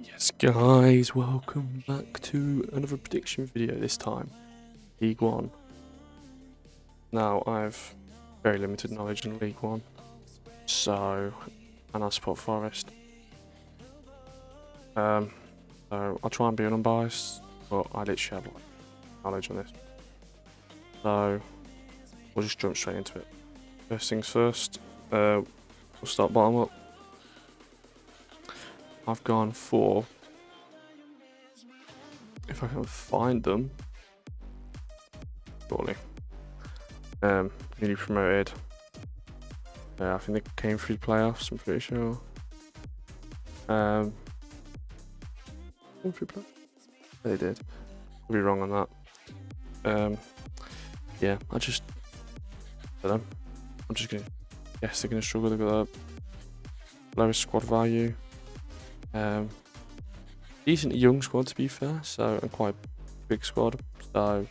Yes, guys, welcome back to another prediction video. This time, League One. Now, I've very limited knowledge in League One, and I support Forest. So I'll try and be unbiased, but I literally have knowledge on this. So we'll just jump straight into it. First things first, we'll start bottom up. I've gone for, if I can find them, surely. Newly promoted. I think they came through the playoffs, I'm pretty sure. Came through playoffs? They did. I'll be wrong on that. Yeah, I don't know. I'm just gonna guess they're gonna struggle. They've got the lowest squad value. Decent young squad, to be fair, and quite a big squad, so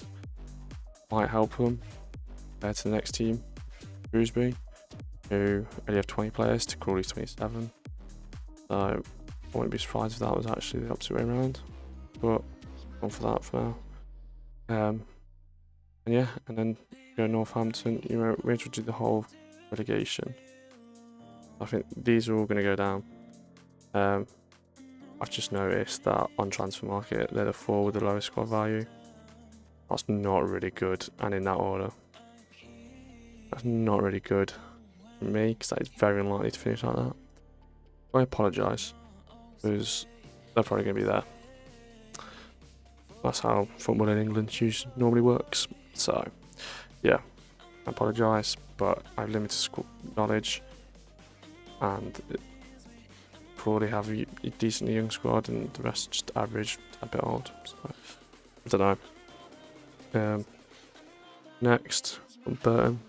might help them compared to the next team, Shrewsbury, who only have 20 players to Crawley's 27. So I wouldn't be surprised if that was actually the opposite way around, but on for that for now. And then go Northampton. We have to do the whole relegation. I think these are all going to go down. I've just noticed that on transfer market they're the 4 with the lowest squad value. That's not really good, and in that order, that's not really good for me because that is very unlikely to finish like that. I apologise because they're probably going to be there. That's how football in England normally works. So, yeah, I apologise, but I have limited knowledge, and probably have a decently young squad, and the rest just average, a bit old. So, I don't know. Next, Burton.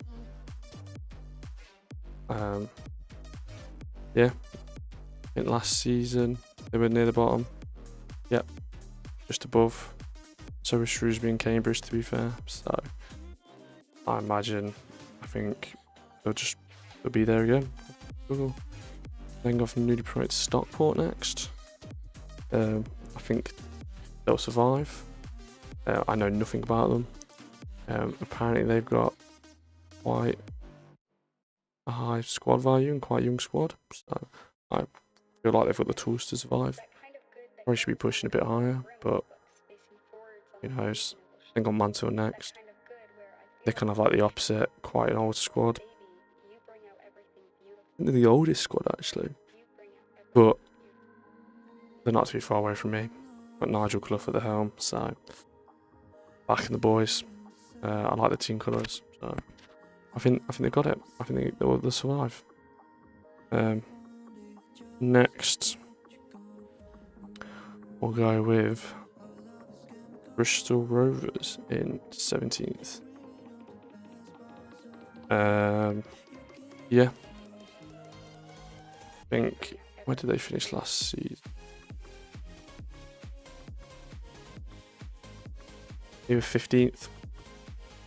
Yeah, I think last season they were near the bottom. Yep, just above. So were Shrewsbury and Cambridge, to be fair. So I think they'll be there again. Google. Then go from newly promoted Stockport next. I think they'll survive. I know nothing about them. Apparently they've got quite a high squad value and quite a young squad. So I feel like they've got the tools to survive. Probably should be pushing a bit higher, but who knows. I think on Mantle next. They're kind of like the opposite, quite an old squad. I think they're the oldest squad actually, but they're not too far away from me. Got Nigel Clough at the helm, so backing the boys. I like the team colours, so I think they've got it. I think they'll survive. Next, we'll go with Bristol Rovers in 17th. Yeah. I think, where did they finish last season? They were 15th.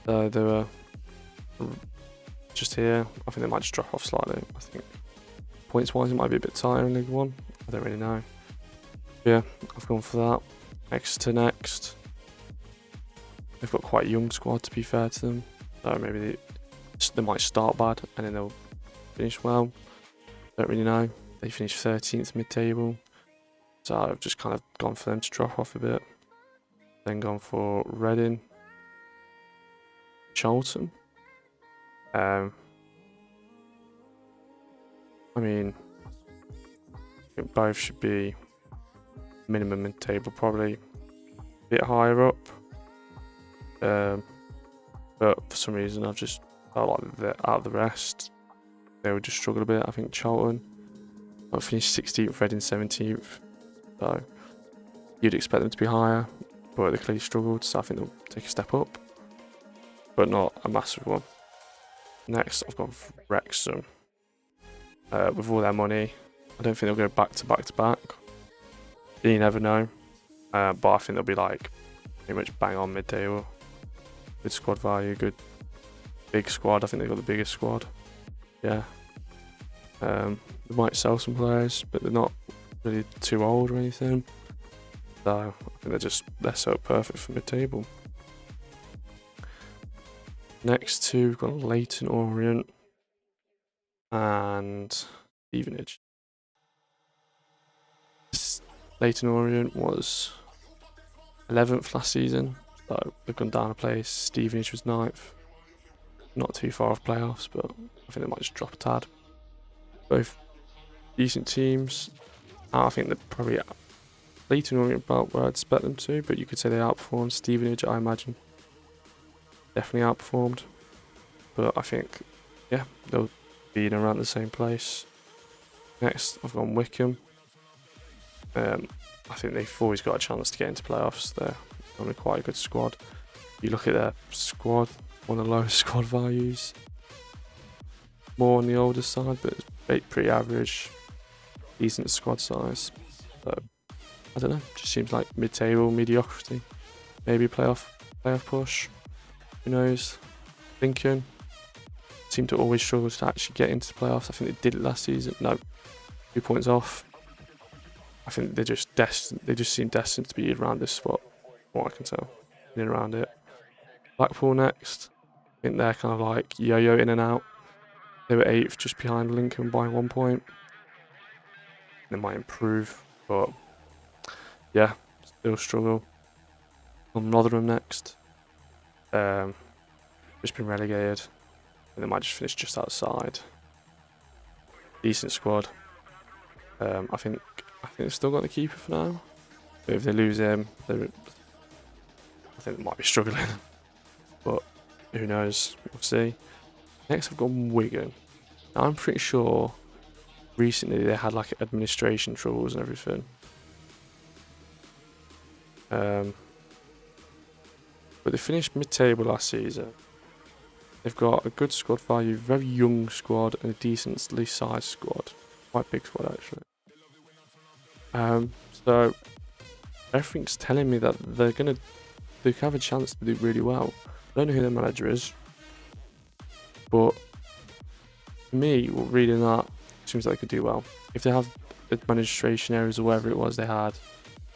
They were just here. I think they might just drop off slightly. I think points wise it might be a bit tighter in League One. I don't really know. Yeah, I've gone for that. Exeter next. They've got quite a young squad, to be fair to them. So maybe they might start bad and then they'll finish well. Don't really know. They finished 13th mid-table. So I've just kind of gone for them to drop off a bit. Then gone for Reading. Charlton. I mean, I think both should be minimum mid-table, probably a bit higher up. But for some reason I've just felt like out of the rest they would just struggle a bit. I think Charlton might finish 16th, Reading 17th, so you'd expect them to be higher, but they clearly struggled, so I think they'll take a step up, but not a massive one. Next I've gone for Wrexham. With all their money, I don't think they'll go back to back to back. You never know, but I think they'll be like pretty much bang on mid-table. Good squad value, good big squad. I think they've got the biggest squad. Yeah. They might sell some players, but they're not really too old or anything. So I think they're so perfect for mid-table. Next two, we've got Leyton Orient and Stevenage. Leyton Orient was 11th last season, so they've gone down a place. Stevenage was 9th. Not too far off playoffs, but I think they might just drop a tad. Both decent teams. I think they're probably Leyton Orient about where I'd expect them to, but you could say they outperformed. Stevenage, I imagine, definitely outperformed. But I think, yeah, they'll be in around the same place. Next, I've gone Wycombe. I think they've always got a chance to get into playoffs. They're only quite a good squad. You look at their squad, one of the lowest squad values. More on the older side, but it's pretty average. Decent squad size. So, I don't know, just seems like mid-table mediocrity. Maybe playoff push. Who knows? Lincoln seem to always struggle to actually get into the playoffs. I think they did it last season. No, 2 points off. I think they're just destined. They just seem destined to be around this spot, from what I can tell, in and around it. Blackpool next. I think they're kind of like yo-yo in and out. They were 8th, just behind Lincoln by 1 point. They might improve, but yeah, still struggle. On Rotherham next. Just been relegated. And they might just finish just outside. Decent squad. I think they've still got the keeper for now. But if they lose him, I think they might be struggling. But who knows? We'll see. Next, I've got Wigan. Now, I'm pretty sure recently they had like administration troubles and everything. But they finished mid-table last season. They've got a good squad value, very young squad, and a decently sized squad. Quite big squad, actually. So everything's telling me that they have a chance to do really well. I don't know who their manager is, but for me, reading that, it seems like they could do well. If they have administration errors or whatever it was they had,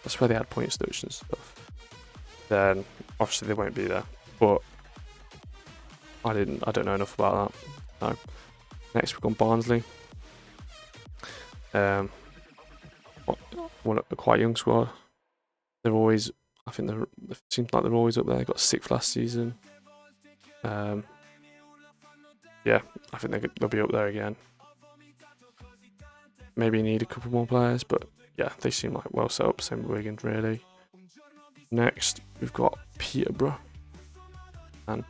that's where they had point deductions and stuff, then obviously they won't be there. But I don't know enough about that. No. Next we've got Barnsley. A quite young squad. They're always, I think it seems like they're always up there. They got 6th last season. Yeah, I think they'll be up there again. Maybe need a couple more players, but yeah, they seem like well set up. Same with Wigan, really. Next, we've got Peterborough. And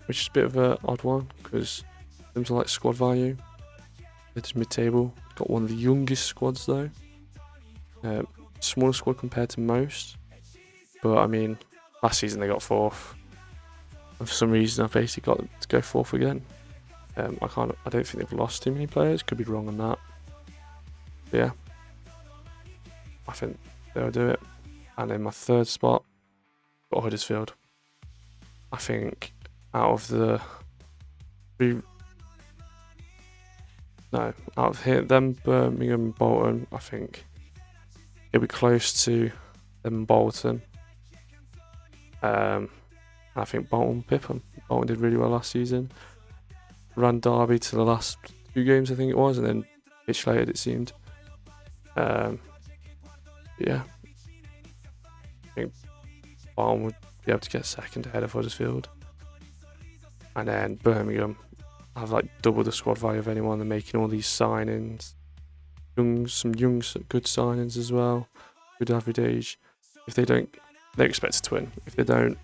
which is a bit of an odd one because in terms of like squad value, it's mid-table. Got one of the youngest squads though. Smaller squad compared to most, but I mean, last season they got 4th. And for some reason, I've basically got to go 4th again. I don't think they've lost too many players. Could be wrong on that. But yeah, I think they'll do it. And in my 3rd spot, got Huddersfield. I think out of them, Birmingham and Bolton, I think it'll be close to them and Bolton. I think Bolton pip them. Bolton did really well last season. Ran Derby to the last 2 games, I think it was, and then capitulated, it seemed. Yeah, I think Bolton would be able to get 2nd ahead of Huddersfield. And then Birmingham have like double the squad value of anyone. They're making all these signings. Some young good signings as well. Good average age. If they don't, they expect to win. If they don't,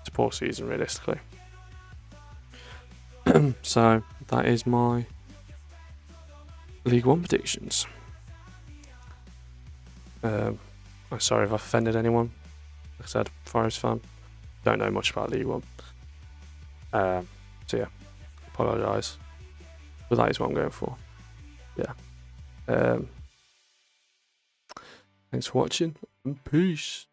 it's a poor season realistically. So that is my League One predictions. I'm sorry if I offended anyone. Like I said, Forest fan. Don't know much about League One. So yeah, apologise. But that is what I'm going for. Yeah. Thanks for watching and peace.